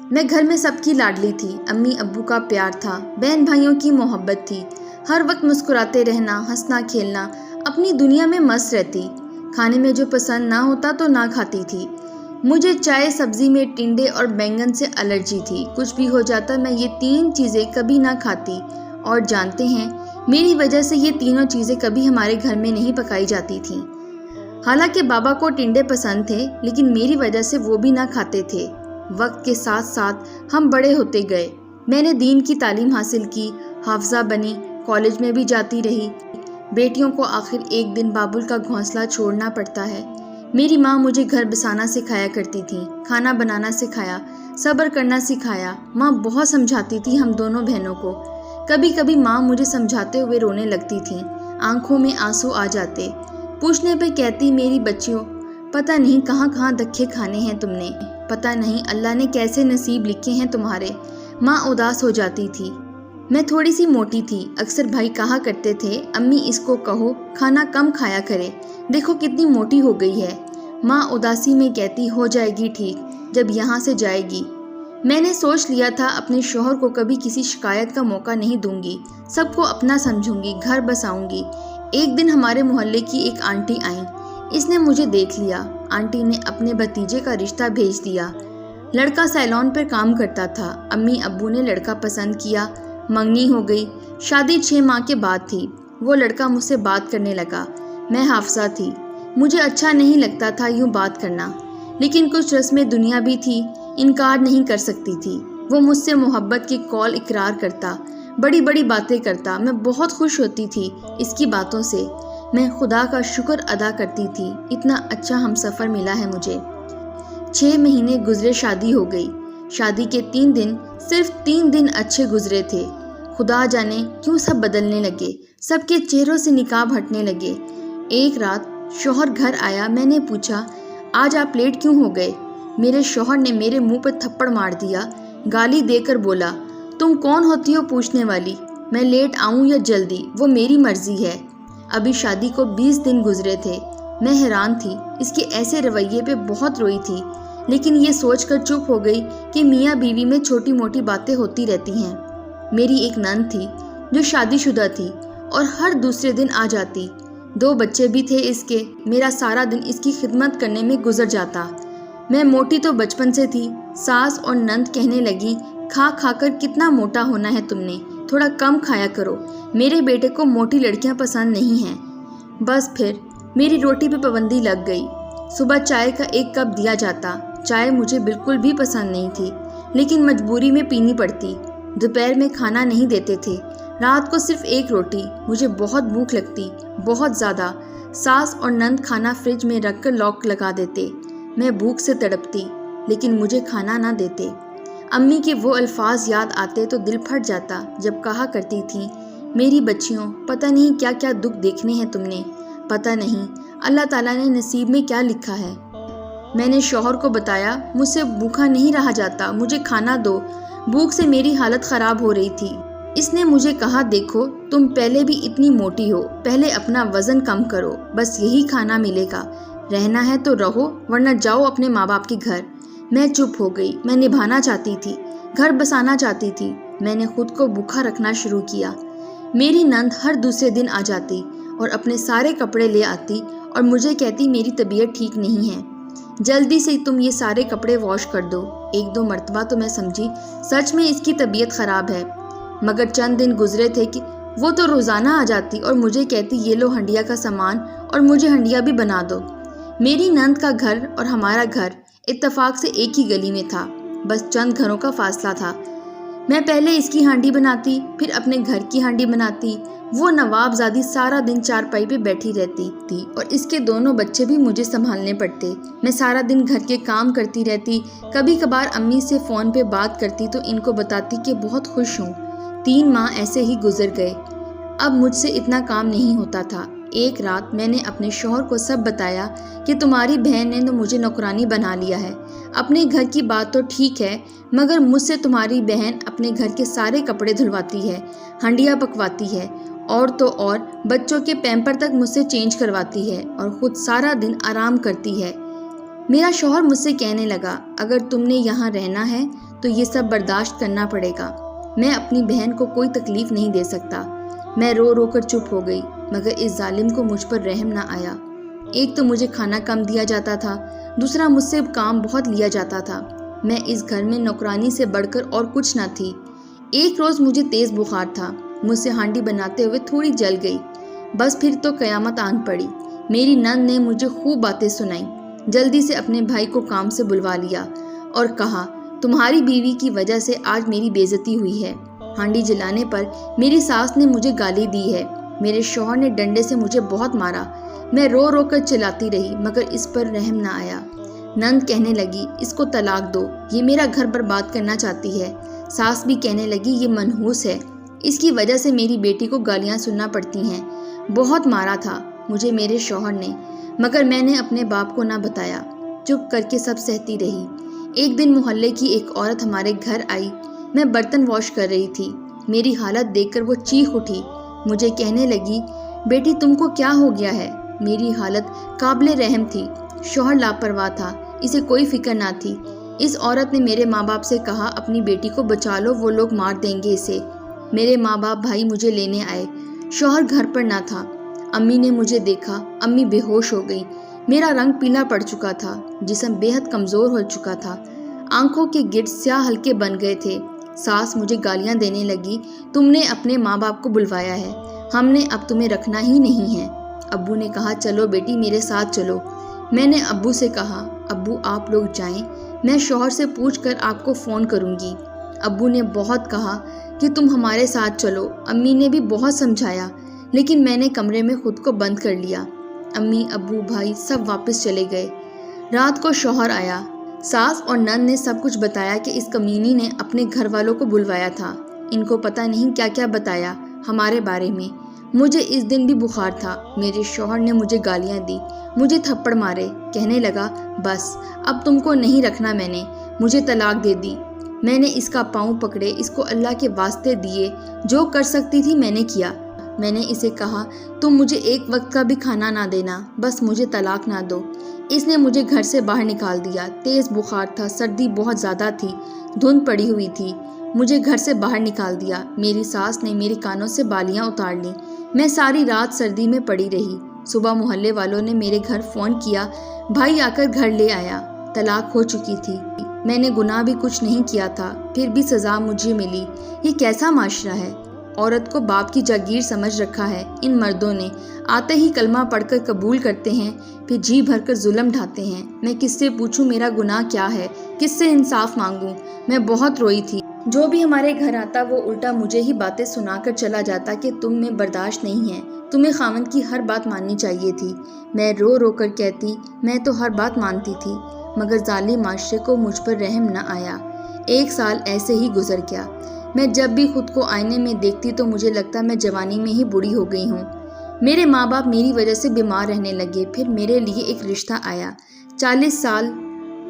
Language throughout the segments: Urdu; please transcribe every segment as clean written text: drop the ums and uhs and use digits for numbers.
میں گھر میں سب کی لاڈلی تھی، امی ابو کا پیار تھا، بہن بھائیوں کی محبت تھی، ہر وقت مسکراتے رہنا، ہنسنا کھیلنا، اپنی دنیا میں مست رہتی۔ کھانے میں جو پسند نہ ہوتا تو نہ کھاتی تھی۔ مجھے چائے سبزی میں ٹنڈے اور بینگن سے الرجی تھی، کچھ بھی ہو جاتا میں یہ 3 چیزیں کبھی نہ کھاتی، اور جانتے ہیں میری وجہ سے یہ تینوں چیزیں کبھی ہمارے گھر میں نہیں پکائی جاتی تھیں۔ حالانکہ بابا کو ٹنڈے پسند تھے لیکن میری وجہ سے وہ بھی نہ کھاتے تھے۔ وقت کے ساتھ ساتھ ہم بڑے ہوتے گئے، میں نے دین کی تعلیم حاصل کی، حافظہ بنی، کالج میں بھی جاتی رہی۔ بیٹیوں کو آخر ایک دن بابل کا گھونسلہ چھوڑنا پڑتا ہے۔ میری ماں مجھے گھر بسانا سکھایا کرتی تھی، کھانا بنانا سکھایا، صبر کرنا سکھایا۔ ماں بہت سمجھاتی تھی ہم دونوں بہنوں کو۔ کبھی کبھی ماں مجھے سمجھاتے ہوئے رونے لگتی تھیں، آنکھوں میں آنسو آ جاتے۔ پوچھنے پہ کہتی، میری بچیوں، پتہ نہیں کہاں کہاں دھکے کھانے ہیں تم نے، پتہ نہیں اللہ نے کیسے نصیب لکھے ہیں تمہارے۔ ماں اداس ہو جاتی تھی۔ میں تھوڑی سی موٹی تھی، اکثر بھائی کہا کرتے تھے، امی اس کو کہو کھانا کم کھایا کرے، دیکھو کتنی موٹی ہو گئی ہے۔ ماں اداسی میں کہتی، ہو جائے گی ٹھیک جب یہاں سے جائے گی۔ میں نے سوچ لیا تھا اپنے شوہر کو کبھی کسی شکایت کا موقع نہیں دوں گی، سب کو اپنا سمجھوں گی، گھر بساؤں گی۔ ایک دن ہمارے محلے کی ایک آنٹی آئیں، اس نے مجھے دیکھ لیا۔ آنٹی نے اپنے بھتیجے کا رشتہ بھیج دیا۔ لڑکا سیلون پر کام کرتا تھا، امی ابو نے لڑکا پسند کیا، منگنی ہو گئی۔ شادی 6 ماہ کے بعد تھی۔ وہ لڑکا مجھ سے بات کرنے لگا۔ میں حافظہ تھی، مجھے اچھا نہیں لگتا تھا یوں بات کرنا، لیکن کچھ رسمیں دنیا بھی تھی، انکار نہیں کر سکتی تھی۔ وہ مجھ سے محبت کے قول اقرار کرتا، بڑی بڑی باتیں کرتا، میں بہت خوش ہوتی تھی اس کی باتوں سے۔ میں خدا کا شکر ادا کرتی تھی، اتنا اچھا ہمسفر ملا ہے مجھے۔ 6 مہینے گزرے، شادی ہو گئی۔ شادی کے 3 دن، صرف 3 دن اچھے گزرے تھے۔ خدا جانے کیوں سب بدلنے لگے، سب کے چہروں سے نقاب ہٹنے لگے۔ ایک رات شوہر گھر آیا، میں نے پوچھا، آج آپ لیٹ کیوں ہو گئے؟ میرے شوہر نے میرے منہ پر تھپڑ مار دیا، گالی دے کر بولا، تم کون ہوتی ہو پوچھنے والی؟ میں لیٹ آؤں یا جلدی وہ میری مرضی ہے۔ ابھی شادی کو 20 دن گزرے تھے۔ میں حیران تھی، اس کے ایسے رویے پہ بہت روئی تھی، لیکن یہ سوچ کر چپ ہو گئی کہ میاں بیوی میں چھوٹی موٹی باتیں ہوتی رہتی ہیں۔ میری ایک نند تھی جو شادی شدہ تھی اور ہر دوسرے دن آ جاتی۔ 2 بچے بھی تھے اس کے۔ میرا سارا دن اس کی خدمت کرنے میں گزر جاتا۔ میں موٹی تو بچپن سے تھی۔ ساس اور نند کہنے لگی، کھا کھا کر کتنا موٹا ہونا ہے تم نے، تھوڑا کم کھایا کرو، میرے بیٹے کو موٹی لڑکیاں پسند نہیں ہیں۔ بس پھر میری روٹی پہ پابندی لگ گئی۔ صبح چائے کا 1 کپ دیا جاتا، چائے مجھے بالکل بھی پسند نہیں تھی، لیکن مجبوری میں پینی پڑتی۔ دوپہر میں کھانا نہیں دیتے تھے، رات کو صرف 1 روٹی۔ مجھے بہت بھوک لگتی، بہت زیادہ۔ ساس اور نند کھانا فریج میں رکھ کر لاک لگا دیتے۔ میں بھوک سے تڑپتی، لیکن مجھے کھانا نہ دیتے۔ امی کے وہ الفاظ یاد آتے تو دل پھٹ جاتا جب کہا کرتی تھیں، میری بچیوں، پتہ نہیں کیا کیا دکھ دیکھنے ہیں تم نے، پتہ نہیں اللہ تعالیٰ نے نصیب میں کیا لکھا ہے۔ میں نے شوہر کو بتایا، مجھ سے بھوکا نہیں رہا جاتا، مجھے کھانا دو، بھوک سے میری حالت خراب ہو رہی تھی۔ اس نے مجھے کہا، دیکھو تم پہلے بھی اتنی موٹی ہو، پہلے اپنا وزن کم کرو، بس یہی کھانا ملے گا، رہنا ہے تو رہو ورنہ جاؤ اپنے ماں باپ کے گھر۔ میں چپ ہو گئی، میں نبھانا چاہتی تھی، گھر بسانا چاہتی تھی۔ میں نے خود کو بھوکا رکھنا شروع کیا۔ میری نند ہر دوسرے دن آ جاتی اور اپنے سارے کپڑے لے آتی اور مجھے کہتی، میری طبیعت ٹھیک نہیں ہے، جلدی سے تم یہ سارے کپڑے واش کر دو۔ 1-2 مرتبہ تو میں سمجھی سچ میں اس کی طبیعت خراب ہے، مگر چند دن گزرے تھے کہ وہ تو روزانہ آ جاتی اور مجھے کہتی، یہ لو ہنڈیا کا سامان اور مجھے ہنڈیا بھی بنا دو۔ میری نند کا گھر اور ہمارا گھر اتفاق سے ایک ہی گلی میں تھا، بس چند گھروں کا فاصلہ تھا۔ میں پہلے اس کی ہانڈی بناتی، پھر اپنے گھر کی ہانڈی بناتی۔ وہ نواب زادی سارا دن چارپائی پہ بیٹھی رہتی تھی اور اس کے 2 بچے بھی مجھے سنبھالنے پڑتے۔ میں سارا دن گھر کے کام کرتی رہتی، کبھی کبھار امی سے فون پہ بات کرتی تو ان کو بتاتی کہ بہت خوش ہوں۔ 3 ماہ ایسے ہی گزر گئے۔ اب مجھ سے اتنا کام نہیں ہوتا تھا۔ ایک رات میں نے اپنے شوہر کو سب بتایا کہ تمہاری بہن نے تو مجھے نوکرانی بنا لیا ہے۔ اپنے گھر کی بات تو ٹھیک ہے، مگر مجھ سے تمہاری بہن اپنے گھر کے سارے کپڑے دھلواتی ہے، ہنڈیاں پکواتی ہے، اور تو اور بچوں کے پیمپر تک مجھ سے چینج کرواتی ہے اور خود سارا دن آرام کرتی ہے۔ میرا شوہر مجھ سے کہنے لگا اگر تم نے یہاں رہنا ہے تو یہ سب برداشت کرنا پڑے گا، میں اپنی بہن کو کوئی تکلیف نہیں دے سکتا۔ میں رو رو کر چپ ہو گئی، مگر اس ظالم کو مجھ پر رحم نہ آیا۔ ایک تو مجھے کھانا کم دیا جاتا تھا، دوسرا مجھ سے کام بہت لیا جاتا تھا۔ میں اس گھر میں نوکرانی سے بڑھ کر اور کچھ نہ تھی۔ ایک روز مجھے تیز بخار تھا، مجھ سے ہانڈی بناتے ہوئے تھوڑی جل گئی، بس پھر تو قیامت آن پڑی۔ میری نند نے مجھے خوب باتیں سنائیں، جلدی سے اپنے بھائی کو کام سے بلوا لیا اور کہا تمہاری بیوی کی وجہ سے آج میری بے عزتی ہوئی ہے۔ ہانڈی جلانے پر میری ساس نے مجھے گالی دی ہے، میرے شوہر نے ڈنڈے سے مجھے بہت مارا۔ میں رو رو کر چلاتی رہی مگر اس پر رحم نہ آیا۔ نند کہنے لگی اس کو طلاق دو، یہ میرا گھر برباد کرنا چاہتی ہے۔ ساس بھی کہنے لگی یہ منحوس ہے، اس کی وجہ سے میری بیٹی کو گالیاں سننا پڑتی ہیں۔ بہت مارا تھا مجھے میرے شوہر نے، مگر میں نے اپنے باپ کو نہ بتایا، چپ کر کے سب سہتی رہی۔ ایک دن محلے کی ایک عورت ہمارے گھر آئی، میں برتن واش کر رہی تھی۔ میری حالت دیکھ کر وہ چیخ اٹھی، مجھے کہنے لگی بیٹی تم کو کیا ہو گیا ہے؟ میری حالت قابل رحم تھی، شوہر لاپرواہ تھا، اسے کوئی فکر نہ تھی۔ اس عورت نے میرے ماں باپ سے کہا اپنی بیٹی کو بچا لو، وہ لوگ مار دیں گے اسے۔ میرے ماں باپ بھائی مجھے لینے آئے، شوہر گھر پر نہ تھا۔ امی نے مجھے دیکھا، امی بے ہوش ہو گئی، میرا رنگ پیلا پڑ چکا تھا، جسم بے حد کمزور ہو چکا تھا، آنکھوں کے گرد سیاہ ہلکے بن گئے تھے۔ ساس مجھے گالیاں دینے لگی، تم نے اپنے ماں باپ کو بلوایا ہے، ہم نے اب تمہیں رکھنا ہی نہیں ہے۔ ابو نے کہا چلو بیٹی میرے ساتھ چلو۔ میں نے ابو سے کہا ابو آپ لوگ جائیں، میں شوہر سے پوچھ کر آپ کو فون کروں گی۔ ابو نے بہت کہا کہ تم ہمارے ساتھ چلو، امی نے بھی بہت سمجھایا، لیکن میں نے کمرے میں خود کو بند کر لیا۔ امی ابو بھائی سب واپس چلے گئے۔ رات کو شوہر آیا، ساس اور نند نے سب کچھ بتایا کہ اس کمینی نے اپنے گھر والوں کو بلوایا تھا، ان کو پتہ نہیں کیا کیا بتایا ہمارے بارے میں۔ مجھے اس دن بھی بخار تھا، میرے شوہر نے مجھے گالیاں دی، مجھے تھپڑ مارے، کہنے لگا بس اب تم کو نہیں رکھنا، میں نے مجھے طلاق دے دی۔ میں نے اس کا پاؤں پکڑے، اس کو اللہ کے واسطے دیے، جو کر سکتی تھی میں نے کیا۔ میں نے اسے کہا تم مجھے ایک وقت کا بھی کھانا نہ دینا، بس مجھے طلاق نہ دو۔ اس نے مجھے گھر سے باہر نکال دیا، تیز بخار تھا، سردی بہت زیادہ تھی، دھند پڑی ہوئی تھی، مجھے گھر سے باہر نکال دیا۔ میری ساس نے میرے کانوں سے بالیاں اتار لیں، میں ساری رات سردی میں پڑی رہی۔ صبح محلے والوں نے میرے گھر فون کیا، بھائی آ کر گھر لے آیا۔ طلاق ہو چکی تھی، میں نے گناہ بھی کچھ نہیں کیا تھا، پھر بھی سزا مجھے ملی۔ یہ کیسا معاشرہ ہے؟ عورت کو باپ کی جاگیر سمجھ رکھا ہے ان مردوں نے، آتے ہی کلمہ پڑھ کر قبول کرتے ہیں، پھر جی بھر کر ظلم ڈھاتے ہیں۔ میں کس سے پوچھوں میرا گناہ کیا ہے، کس سے انصاف مانگوں؟ میں بہت روئی تھی۔ جو بھی ہمارے گھر آتا وہ الٹا مجھے ہی باتیں سنا کر چلا جاتا کہ تم میں برداشت نہیں ہے، تمہیں خاوند کی ہر بات ماننی چاہیے تھی۔ میں رو رو کر کہتی میں تو ہر بات مانتی تھی، مگر ظالم معاشرے کو مجھ پر رحم نہ آیا۔ 1 سال ایسے ہی گزر گیا۔ میں جب بھی خود کو آئینے میں دیکھتی تو مجھے لگتا میں جوانی میں ہی بوڑھی ہو گئی ہوں۔ میرے ماں باپ میری وجہ سے بیمار رہنے لگے، پھر میرے لیے ایک رشتہ آیا۔ 40 سال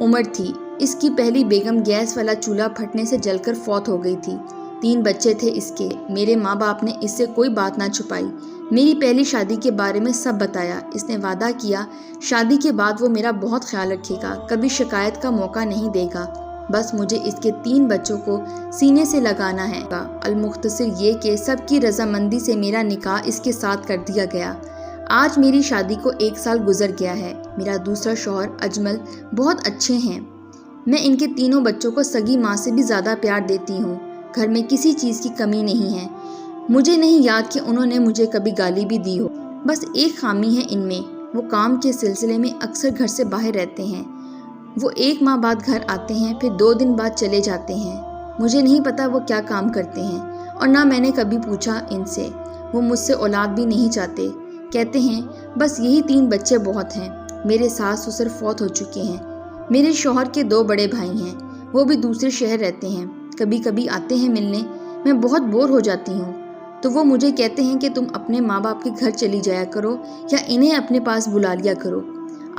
عمر تھی، اس کی پہلی بیگم گیس والا چولہا پھٹنے سے جل کر فوت ہو گئی تھی، 3 بچے تھے اس کے۔ میرے ماں باپ نے اس سے کوئی بات نہ چھپائی، میری پہلی شادی کے بارے میں سب بتایا۔ اس نے وعدہ کیا شادی کے بعد وہ میرا بہت خیال رکھے گا، کبھی شکایت کا موقع نہیں دے گا، بس مجھے اس کے 3 بچوں کو سینے سے لگانا ہے۔ المختصر یہ کہ سب کی رضامندی سے میرا نکاح اس کے ساتھ کر دیا گیا۔ آج میری شادی کو 1 سال گزر گیا ہے۔ میرا دوسرا شوہر اجمل بہت اچھے ہیں، میں ان کے 3 بچوں کو سگی ماں سے بھی زیادہ پیار دیتی ہوں، گھر میں کسی چیز کی کمی نہیں ہے۔ مجھے نہیں یاد کہ انہوں نے مجھے کبھی گالی بھی دی ہو، بس ایک خامی ہے ان میں، وہ کام کے سلسلے میں اکثر گھر سے باہر رہتے ہیں۔ وہ 1 ماہ بعد گھر آتے ہیں، پھر 2 دن بعد چلے جاتے ہیں۔ مجھے نہیں پتا وہ کیا کام کرتے ہیں، اور نہ میں نے کبھی پوچھا ان سے۔ وہ مجھ سے اولاد بھی نہیں چاہتے، کہتے ہیں بس یہی 3 بچے بہت ہیں۔ میرے ساس سسر فوت ہو چکے ہیں۔ میرے شوہر کے 2 بڑے بھائی ہیں، وہ بھی دوسرے شہر رہتے ہیں، کبھی کبھی آتے ہیں ملنے۔ میں بہت بور ہو جاتی ہوں تو وہ مجھے کہتے ہیں کہ تم اپنے ماں باپ کے گھر چلی جایا کرو یا انہیں اپنے پاس بلا لیا کرو۔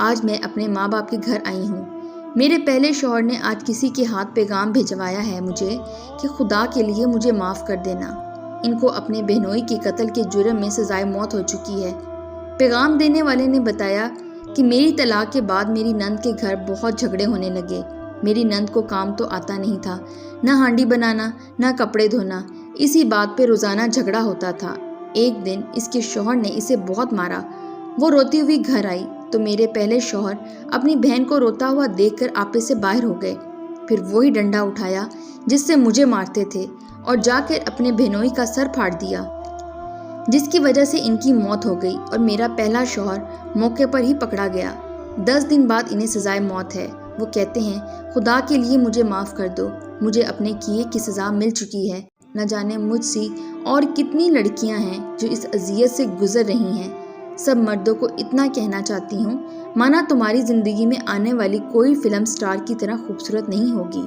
آج میں اپنے ماں باپ کے گھر آئی ہوں۔ میرے پہلے شوہر نے آج کسی کے ہاتھ پیغام بھجوایا ہے مجھے کہ خدا کے لیے مجھے معاف کر دینا، ان کو اپنے بہنوئی کے قتل کے جرم میں سزائے موت ہو چکی ہے۔ پیغام دینے والے نے بتایا کہ میری طلاق کے بعد میری نند کے گھر بہت جھگڑے ہونے لگے۔ میری نند کو کام تو آتا نہیں تھا، نہ ہانڈی بنانا، نہ کپڑے دھونا، اسی بات پہ روزانہ جھگڑا ہوتا تھا۔ ایک دن اس کے شوہر نے اسے بہت مارا۔ وہ روتی ہوئی گھر آئی تو میرے پہلے شوہر اپنی بہن کو روتا ہوا دیکھ کر آپے سے باہر ہو گئے۔ پھر وہی ڈنڈا اٹھایا جس سے مجھے مارتے تھے اور جا کر اپنے بہنوئی کا سر پھاڑ دیا، جس کی وجہ سے ان کی موت ہو گئی اور میرا پہلا شوہر موقع پر ہی پکڑا گیا۔ 10 دن بعد انہیں سزائے موت ہے۔ وہ کہتے ہیں خدا کے لیے مجھے معاف کر دو، مجھے اپنے کیے کی سزا مل چکی ہے۔ نہ جانے مجھ سی اور کتنی لڑکیاں ہیں جو اس اذیت سے گزر رہی ہیں۔ سب مردوں کو اتنا کہنا چاہتی ہوں، مانا تمہاری زندگی میں آنے والی کوئی فلم سٹار کی طرح خوبصورت نہیں ہوگی،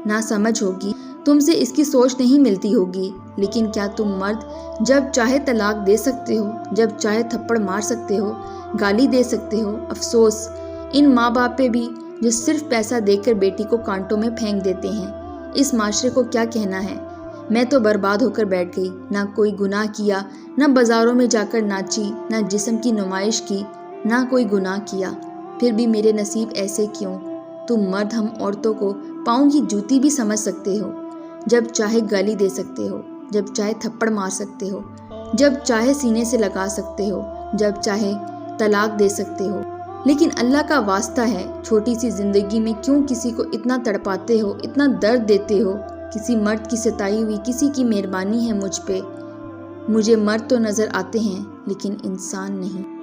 نہ سمجھ ہوگی، تم سے اس کی سوچ نہیں ملتی ہوگی، لیکن کیا تم مرد جب چاہے طلاق دے سکتے ہو، جب چاہے تھپڑ مار سکتے ہو، گالی دے سکتے ہو؟ افسوس ان ماں باپ پہ بھی جو صرف پیسہ دے کر بیٹی کو کانٹوں میں پھینک دیتے ہیں۔ اس معاشرے کو کیا کہنا ہے؟ میں تو برباد ہو کر بیٹھ گئی، نہ کوئی گناہ کیا، نہ بازاروں میں جا کر ناچی، نہ جسم کی نمائش کی، نہ کوئی گناہ کیا، پھر بھی میرے نصیب ایسے کیوں؟ تم مرد ہم عورتوں کو پاؤں کی جوتی بھی سمجھ سکتے ہو، جب چاہے گالی دے سکتے ہو، جب چاہے تھپڑ مار سکتے ہو، جب چاہے سینے سے لگا سکتے ہو، جب چاہے طلاق دے سکتے ہو، لیکن اللہ کا واسطہ ہے چھوٹی سی زندگی میں کیوں کسی کو اتنا تڑپاتے ہو، اتنا درد دیتے ہو؟ کسی مرد کی ستائی ہوئی کسی کی مہربانی ہے مجھ پہ؟ مجھے مرد تو نظر آتے ہیں لیکن انسان نہیں۔